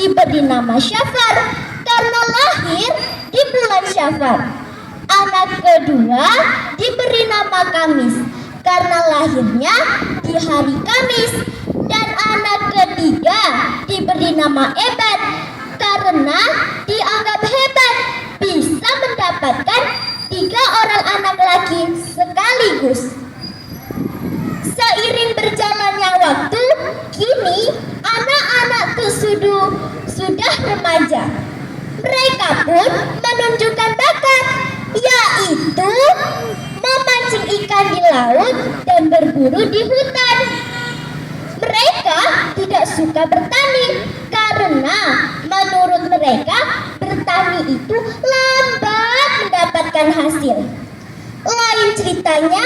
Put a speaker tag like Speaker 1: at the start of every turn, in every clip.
Speaker 1: diberi nama Syafar karena lahir di bulan Syafar. Anak kedua diberi nama Kamis karena lahirnya di hari Kamis. Dan anak ketiga diberi nama Ebed karena dianggap hebat bisa mendapatkan 3 orang anak laki sekaligus. Seiring berjalannya waktu, kini anak-anak Tusudu sudah remaja. Mereka pun menunjukkan bakat, yaitu memancing ikan di laut dan berburu di hutan. Mereka tidak suka bertani karena menurut mereka bertani itu lambat mendapatkan hasil. Lain ceritanya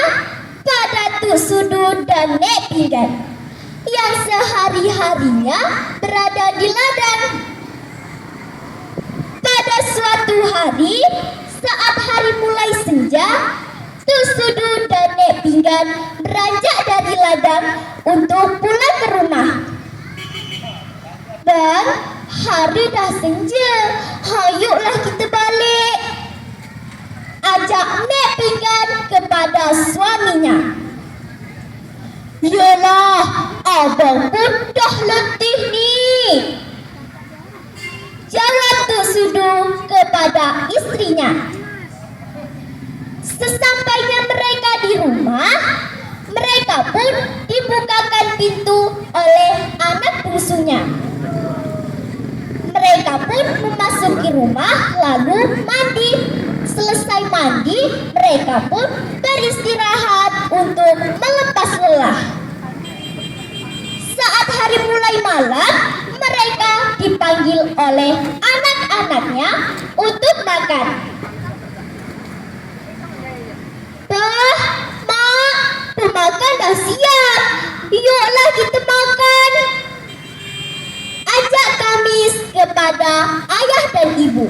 Speaker 1: pada Tusudu dan Nek Pinggan yang sehari-harinya berada di ladang. Pada suatu hari saat hari mulai senja, Tusudu dan Nek Pinggan beranjak dari ladang untuk pulang ke rumah. Dan hari dah senja, hayuklah kita balik, ajak Nek Pinggan kepada suaminya. Yalah, abang pun dah letih ni, jawab Tusudu kepada istrinya. Sesampainya mereka di rumah, mereka pun dibukakan pintu oleh anak bungsunya. Mereka pun memasuki rumah lalu mandi. Selesai mandi, mereka pun beristirahat untuk melepas lelah. Saat hari mulai malam, mereka dipanggil oleh anak-anaknya untuk makan. Bah, Mak, pemakan dah siap. Yuklah kita makan, ajak Kamis kepada ayah dan ibu.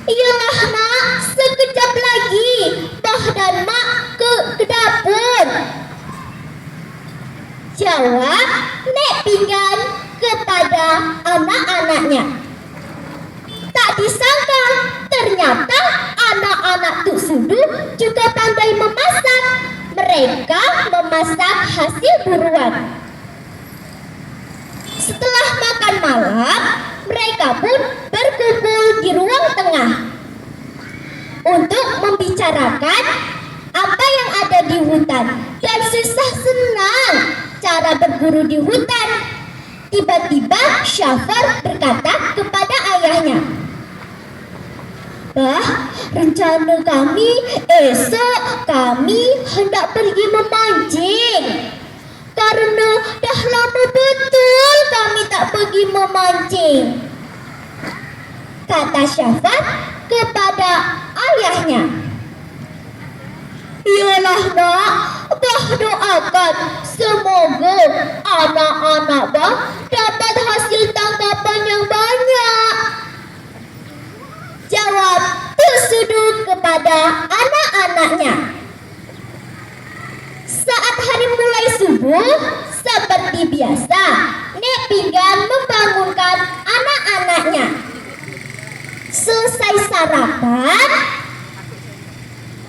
Speaker 1: Iyalah nak, sekejap lagi Bah dan Mak ke dapur, jawab Nek Pinggan kepada anak-anaknya. Tak disangka, ternyata anak-anak Tusudu juga pandai memasak. Mereka memasak hasil buruan. Setelah makan malam, mereka pun berkumpul di ruang tengah untuk membicarakan apa yang ada di hutan dan susah senang cara berburu di hutan. Tiba-tiba Syafar berkata kepada ayahnya, Bah, rencana kami esok kami hendak pergi memancing. Karena dah lama betul kami tak pergi memancing, kata Syafar kepada ayahnya. Yalah nak, Bah doakan semoga anak-anak Bah dapat hasil tangkapan yang banyak, jawab Tusudu kepada anak-anaknya. Saat hari mulai subuh, seperti biasa, Nek Pinggan membangunkan anak-anaknya. Selesai sarapan,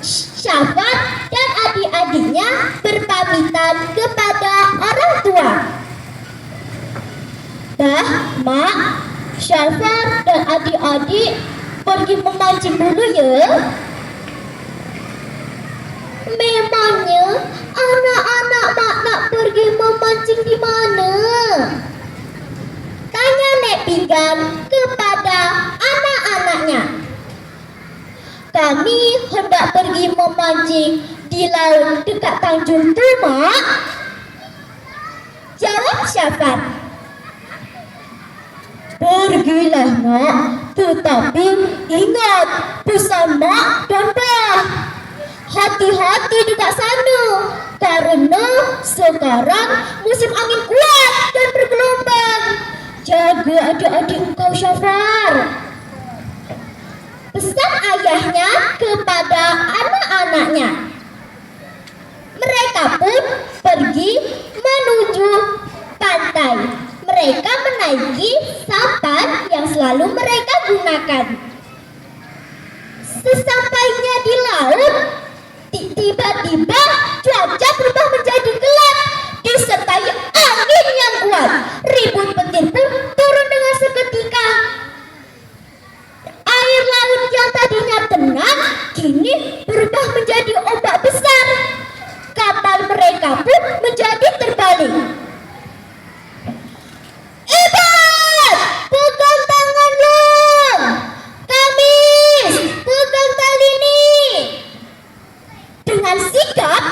Speaker 1: Syafar dan adik-adiknya berpamitan kepada orang tua. Bah, Mak, Syafar dan adik-adik pergi memancing dulu ya. Memangnya anak-anak Mak nak pergi memancing di mana? Tanya Nek Pinggan kepada anak-anaknya. Kami hendak pergi memancing di laut dekat Tanjung tu, Mak, jawab Syafar. Pergilah nak, tetapi ingat pesan Mak dan Bah. Hati-hati dekat sana karena sekarang musim angin kuat dan bergelombang. Jaga adik-adik engkau, Syafar, pesan ayahnya kepada anak-anaknya. Mereka pun pergi menuju pantai. Mereka menaiki sampan yang selalu mereka gunakan. Sesampainya di laut, tiba-tiba cuaca berubah menjadi gelap disertai angin yang kuat. Ribuan petir pun turun dengan seketika. Air laut yang tadinya tenang kini berubah menjadi ombak besar. Kapal mereka pun menjadi terbalik. Ibat, pegang tangan long. Kamis, pegang tali ini. Dengan sigap,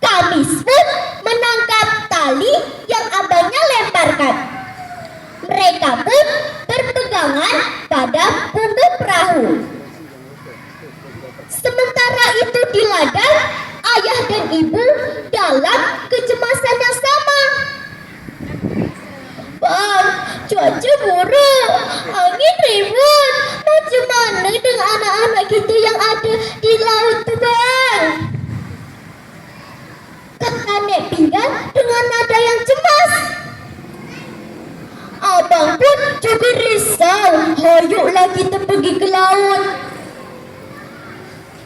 Speaker 1: Kamis pun menangkap tali yang abangnya lemparkan. Mereka pun berpegangan pada punggung perahu. Sementara itu di ladang, ayah dan ibu dalam kecemasan yang sama. Bang, cuaca buruk, angin ribut. Macam mana dengan anak-anak kita yang ada di laut tu, Bang? Kata Nek Pinggan dengan nada yang cemas. Abang pun juga risau. Hayuklah kita pergi ke laut,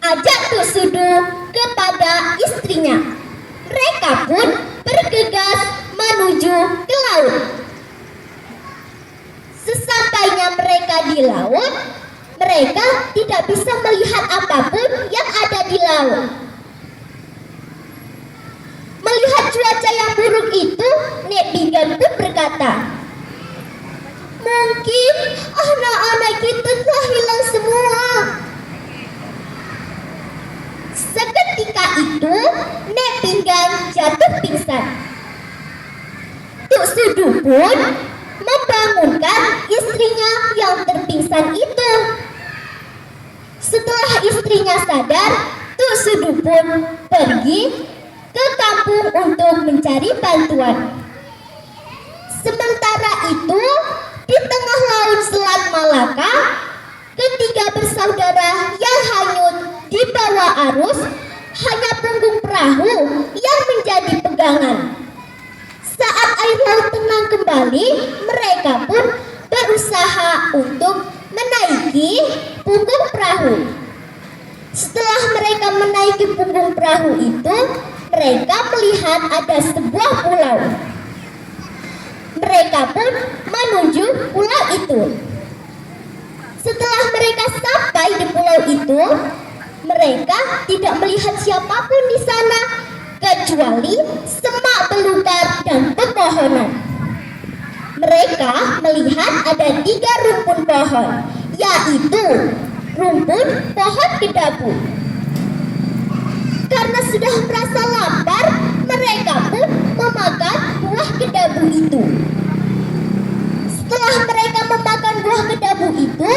Speaker 1: ajak Tuk Sudu kepada istrinya. Mereka pun bergegas menuju ke laut. Sesampainya mereka di laut, mereka tidak bisa melihat apapun yang ada di laut. Melihat cuaca yang buruk itu, Nek Pinggan pun berkata, mungkin anak-anak kita telah hilang semua. Seketika itu, Nek Pinggan jatuh pingsan. Tuk Sudu pun membangunkan istrinya yang terpingsan itu. Setelah istrinya sadar, Tuk Sudu pun pergi ke kampung untuk mencari bantuan. Sementara itu, di tengah laut Selat Malaka, ketiga bersaudara yang hanyut di bawah arus, hanya punggung perahu yang menjadi pegangan. Saat air laut tenang kembali, mereka pun berusaha untuk menaiki punggung perahu. Setelah mereka menaiki punggung perahu itu, mereka melihat ada sebuah pulau. Mereka pun menuju pulau itu. Setelah mereka sampai di pulau itu, mereka tidak melihat siapapun di sana kecuali semak belukar dan pepohonan. Mereka melihat ada 3 rumpun pohon, yaitu rumpun pohon kedabu. Karena sudah merasa lapar, mereka pun memakan buah kedabu itu. Setelah mereka memakan buah kedabu itu,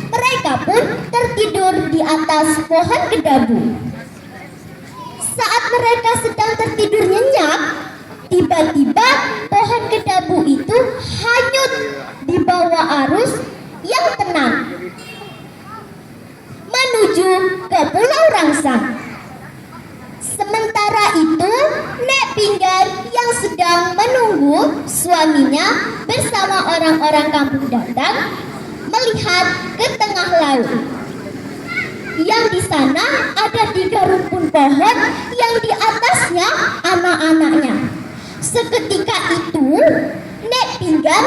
Speaker 1: mereka pun tertidur di atas pohon kedabu. Saat mereka sedang tertidur nyenyak, tiba-tiba pohon kedabu itu hanyut di bawah arus yang tenang menuju ke Pulau Rangsang. Sementara itu, Nek Pinggan yang sedang menunggu suaminya bersama orang-orang kampung datang melihat ke tengah laut. Yang di sana ada 3 rumpun pohon yang di atasnya anak-anaknya. Seketika itu, Nek Pinggan,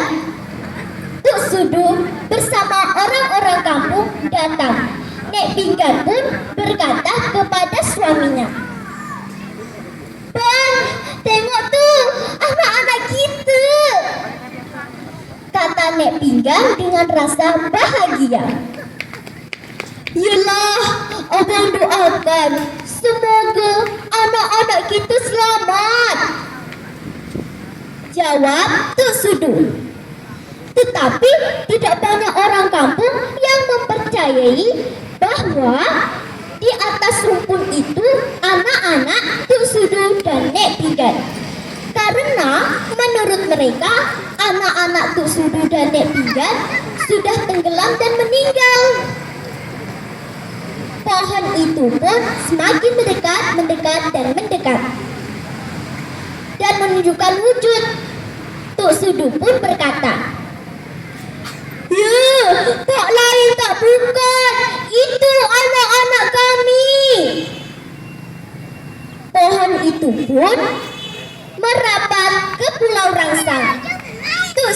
Speaker 1: Tuk Sudu bersama orang-orang kampung datang. Nek Pinggan pun berkata kepada suaminya, Bang, tengok tuh anak-anak kita, kata Nek Pinggan dengan rasa bahagia. Yelah, abang doakan semoga anak-anak kita selamat, jawab Tuk Sudu. Tetapi tidak banyak orang kampung yang mempercayai bahwa di atas rumpun itu anak-anak Tuk Sudu dan Nek Pinggan. Karena menurut mereka anak-anak Tuk Sudu dan Nek Pinggan sudah tenggelam dan meninggal. Pohon itu pun semakin mendekat dan menunjukkan wujud. Tuk Sudu pun berkata,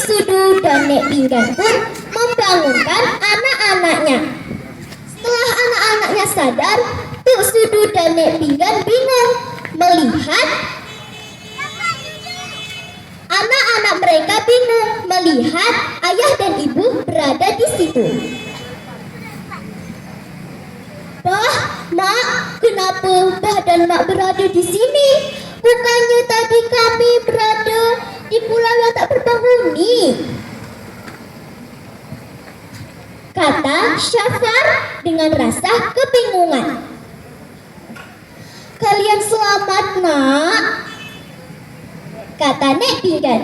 Speaker 1: Sudu dan Nek Pinggan pun membangunkan anak-anaknya. Setelah anak-anaknya sadar, Tuk Sudu dan Nek Pinggan bingung melihat anak-anak mereka bingung melihat ayah dan ibu berada di situ. Bah, Mak, kenapa Bah dan Mak berada di sini? Bukannya tadi kami berada di pulau yang tak berpenghuni, kata Syafar dengan rasa kebingungan. Kalian selamat, Nak, kata Nek Pinggan.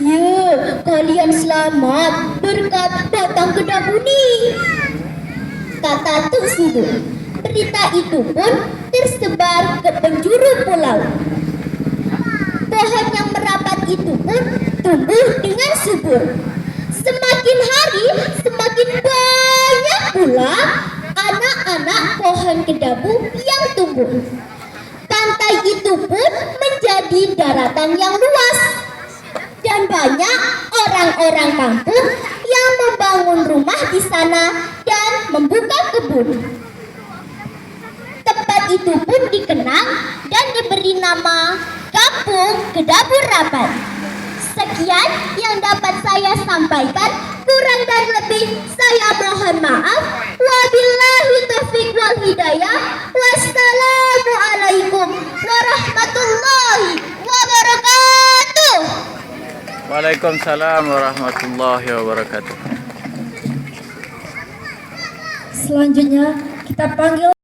Speaker 1: Ya, kalian selamat berkat datang ke Dabuni, kata Tuk Sudu. Berita itu pun tersebar ke penjuru pulau. Pohon yang merapat itu pun tumbuh dengan subur. Semakin hari semakin banyak pula anak-anak pohon kedabu yang tumbuh. Pantai itu pun menjadi daratan yang luas, dan banyak orang-orang kampung yang membangun rumah di sana dan membuka kebun. Tempat itu pun dikenal dan diberi nama Kampung Kedabu Rapat. Sekian yang dapat saya sampaikan, kurang dan lebih saya mohon maaf. Wabillahi taufiq wal hidayah. Wassalamualaikum warahmatullahi wabarakatuh.
Speaker 2: Waalaikumsalam warahmatullahi wabarakatuh.
Speaker 3: Selanjutnya kita panggil